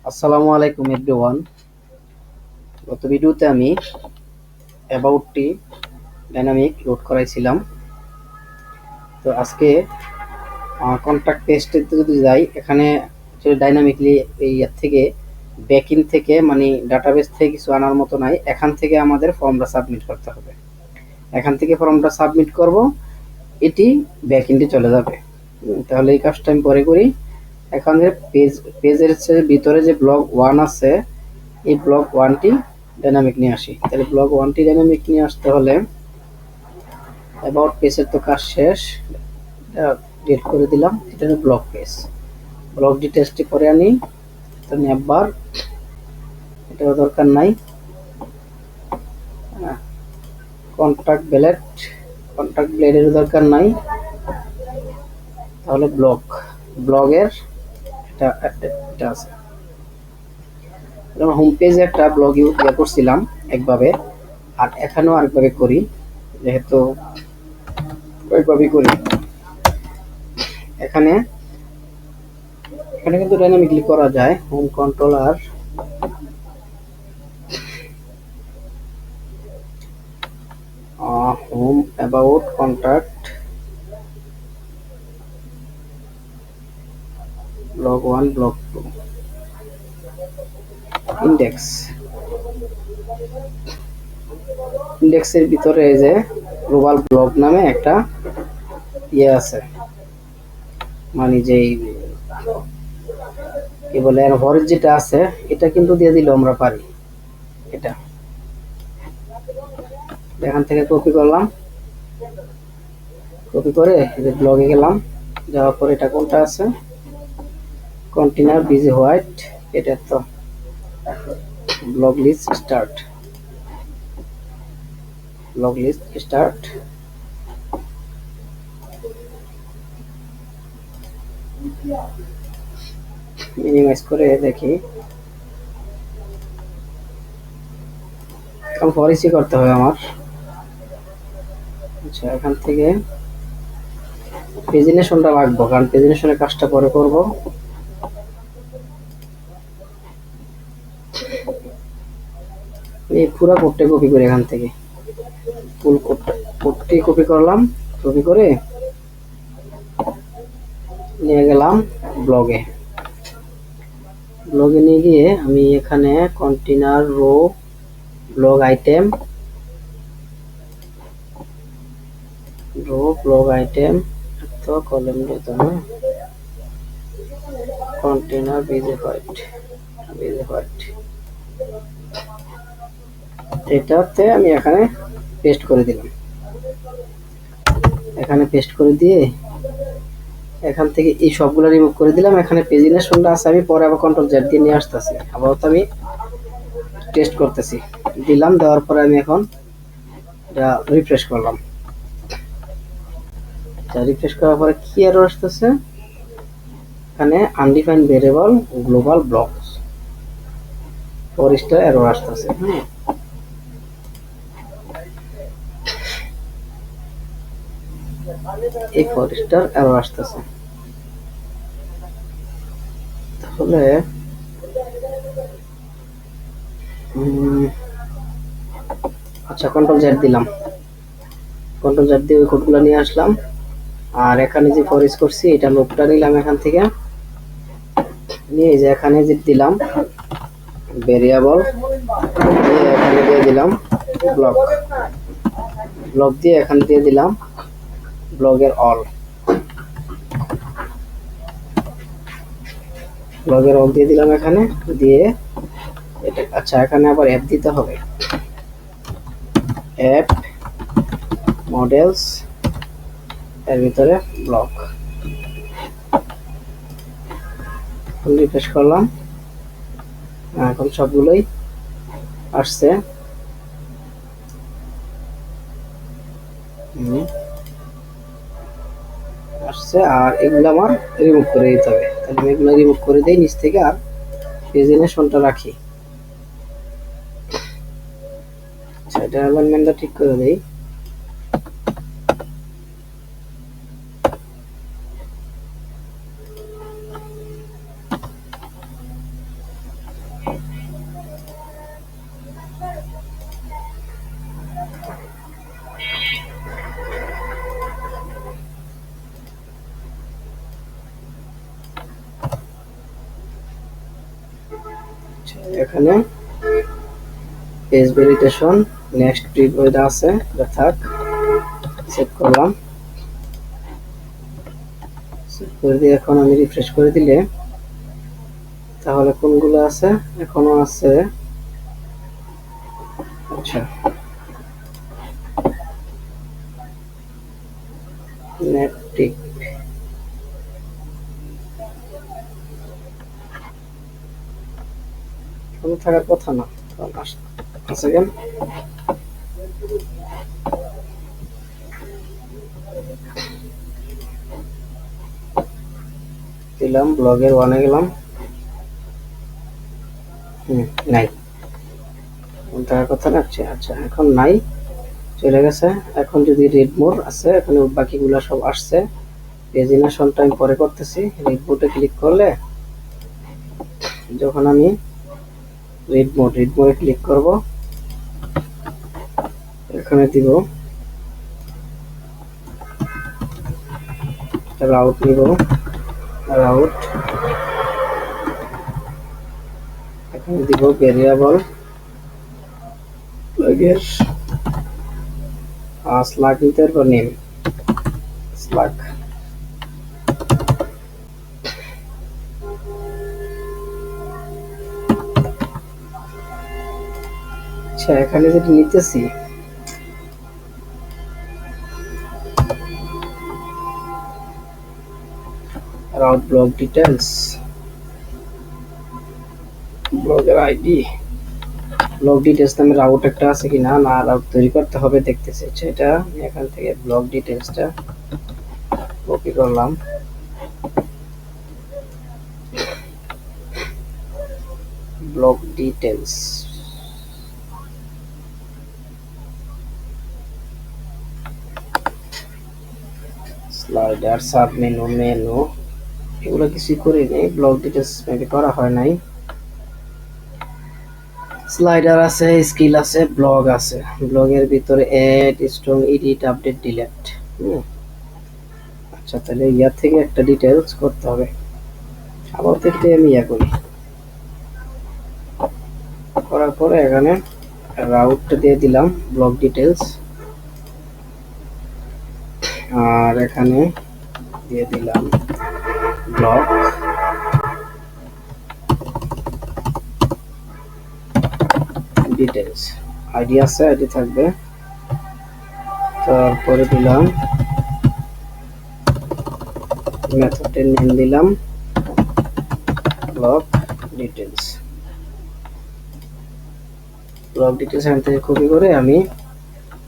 আসসালামু আলাইকুম এভরিওয়ান। গত ভিডিওতে আমি অ্যাবাউটটি ডাইনামিক লোড করাইছিলাম। তো আজকে কন্ট্যাক্ট পেজটিতে যদি যাই, এখানে ডাইনামিকলি এই থেকে ব্যাকইন থেকে মানে ডাটাবেস থেকে কিছু আনার মতো নাই। এখান থেকে আমাদের ফর্মটা সাবমিট করতে হবে। এখান থেকে ফর্মটা সাবমিট করব, এটি ব্যাকইন্ডে চলে যাবে। তাহলে এই কাজটা আমি পরে করি। এখানে পেজের ভিতরে যে ব্লক 1 আছে, এই ব্লক 1টি ডাইনামিক নিয়ে আসি। তাহলে ব্লক 1টি ডাইনামিক নিয়ে আসতে হলে অ্যাবাউট পেজের তো কাজ শেষ, এটা ডিলিট করে দিলাম। এটা হলো ব্লক পেজ। ব্লক ডিটেলসটি পরে আনি, এটা নেবার, এটাও দরকার নাই। কন্ট্যাক্ট ব্লেডের দরকার নাই। তাহলে ব্লগের এটা আছে। হোম পেজে একটা ব্লগ ইউজ করছিলাম একভাবে, আর এখানেও আরেকভাবে করি, যেহেতু ওইভাবেই করি। এখানে কিন্তু ডাইনামিকলি করা যায়। Home controller, home about contact blog 1 blog 2 ইন্ডেক্সের ভিতরে যে গ্লোবাল ব্লগ নামে একটা আছে, মানে যে কি বলে হরিজ যেটা আছে, এটা কিন্তু দিয়ে দিলে আমরা পারি। এটা এখান থেকে কপি করলাম, কপি করে ব্লগে গেলাম, যাওয়ার পর এটা কোনটা আছে, কন্টেনার বিজি হোয়াইট, এটা তো ব্লগ লিস্ট স্টার্ট, মিনিমাইজ করে দেখি। পরিচয় করতে হবে আমার। আচ্ছা, এখান থেকে প্রেজেন্টেশনটা রাখবো, কারণ প্রেজেন্টেশনের কাজটা পরে করব। এই পুরো কোডটা কপি করে এখান থেকে ফুল কোডটি কপি করলাম, কপি করে নিয়ে গেলাম ব্লগে। নিয়ে গিয়ে আমি এখানে কন্টেনার রো ব্লগ আইটেম তো কলাম দিতে হবে, কন্টেনার বিজি হোয়াইট এটাতে আমি এখানে পেস্ট করে দিলাম। এখানে পেস্ট করে দিয়ে এখান থেকে এই সবগুলো রিমুভ করে দিলাম। এখানে প্রেজেন্টেশনটা আছে, আমি পরে আবার কন্ট্রোল জেড দিয়ে নিয়ে আসতেছি। আবার আমি টেস্ট করতেছি, দিলাম। দেওয়ার পরে আমি এখন এটা রিফ্রেশ করলাম। রিফ্রেশ করার পরে কি এরর আসতেছে, এখানে undefined variable global blocks Forster error আসতেছে। এই ফরেস্টার এরর আসতেছে। তাহলে আচ্ছা, কন্ট্রোল জেড দিলাম, কন্ট্রোল জেড দিয়ে ওই কোডগুলো নিয়ে আসলাম। আর এখানে যে ফরেস্ট করছি, এটা লোকটা নিলাম এখান থেকে নিয়ে, যে এখানে যে দিলাম ভেরিয়েবল দিয়ে এখানে দিয়ে দিলাম ব্লক দিয়ে এখানে দিয়ে দিলাম ব্লগের অল দিয়ে দিলাম এখানে দিয়ে এটা। আচ্ছা, এখানে আবার অ্যাপ দিতে হবে, অ্যাপ মডেলস, এর ভিতরে ব্লক। রিফ্রেশ করলাম, এখন সবগুলোই আসছে। আর এগুলো আমার রিমুভ করে দিতে হবে। তাহলে আমি এগুলো রিমুভ করে দিই নিচ থেকে, আর প্রেজেন্টেশনটা রাখি। আচ্ছা, এটা অ্যালাইনমেন্টটা ঠিক করে দেই। এখানে পেজ ভ্যালিডেশন নেক্সট প্রিভিউ আছে, এটা থাক, সেভ করলাম। সেভ করে দিয়ে এখন আমি রিফ্রেশ করে দিলে তাহলে কোনগুলো আছে, এখনো আছে। আচ্ছা, নেটটিক কোনো থাকার কথা না, আছে কেন? দিলাম ব্লগের ওয়ানে গেলাম, নাই, থাকার কথা রাখছে। আচ্ছা, এখন নাই, চলে গেছে। এখন যদি রিড মোর আছে, এখানে বাকিগুলা সব আসছে। পেজিনেশনটা আমি পরে করতেছি। রিড মোডে ক্লিক করলে, যখন আমি রিড মোডে ক্লিক করব, এখানে দিব রাউট, নিব রাউট, এখানে দিব ভেরিয়েবল লগের স্লাগ নিতে পারবো, নেম স্লাগ। আচ্ছা, এখানে যেটা নিতেছি রাউট ব্লগ ডিটেলস, ব্লগের আইডি, ব্লগ ডিটেলস নামে রাউট একটা আছে কিনা, না রাউট তৈরি করতে হবে দেখতেছি। আচ্ছা, এটা এখান থেকে ব্লগ ডিটেলসটা কপি করলাম, blog details, slider, sub menu, menu, এগুলো কিছু করি নেই। ব্লগ ডিটেলস মেবি করা হয় নাই। স্লাইডার আছে, স্কিল আছে, ব্লগ আছে। ব্লগের ভিতরে add, strong, edit, update, delete. আচ্ছা, তাহলে ইয়ার থেকে একটা ডিটেলস করতে হবে। আবার থেকে আমি ইয়া করি, করার পরে এখানে রাউটটা দিয়ে দিলাম ব্লগ ডিটেলস, আর এখানে দিয়ে দিলাম ব্লগ ডিটেলস। আইডি আছে, আইডি থাকবে। তারপরে দিলাম মেথডের নেম, দিলাম ব্লগ ডিটেলস। ব্লগ ডিটেলস এখান থেকে কপি করে আমি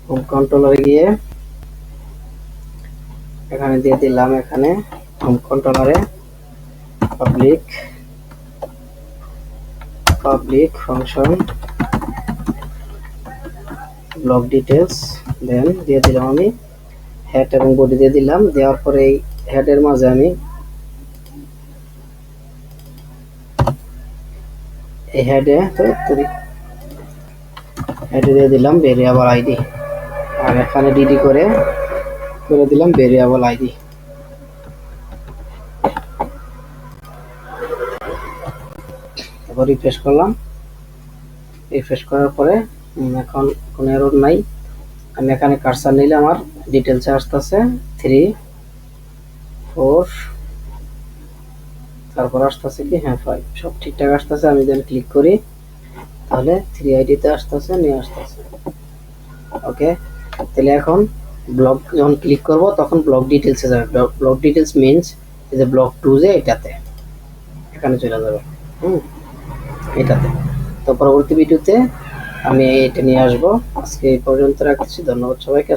হোম কন্ট্রোলারে গিয়ে এখানে দিয়ে দিলাম, এখানে হোম কন্ট্রোলারে public function blog details, then দিয়ে দিলাম আমি হেড এবং বডি দিয়ে দিলাম। দেওয়ার পরে এই হেডের মাঝে আমি এই হেডে দিয়ে দিলাম ভেরিয়েবল আইডি, আর এখানে ডিডি করে দিলাম ভেরিয়েবল আইডি। তারপর রিফ্রেশ করলাম। রিফ্রেশ করার পরে এখন কোনো এরর নাই। আমি এখানে কার্সার নিলে আমার ডিটেলসে আসতেছে 3 4, তারপর আসতেছে কি, হ্যাঁ 5, সব ঠিকঠাক আসতেছে। আমি দেন ক্লিক করি, তাহলে 3 আইডিতে আসতেছে, নিয়ে আসতেছে। ওকে, তাহলে এখন ব্লগ যখন ক্লিক করব তখন ব্লগ ডিটেলসে যাবে। ব্লগ ডিটেলস মিনস এই যে ব্লগ 2 যে এটাতে, এখানে চলে যাবে, এটাতে। তো পরবর্তী ভিডিওতে আমি এটা নিয়ে আসবো। আজকে এই পর্যন্ত রাখছি, ধন্যবাদ সবাইকে।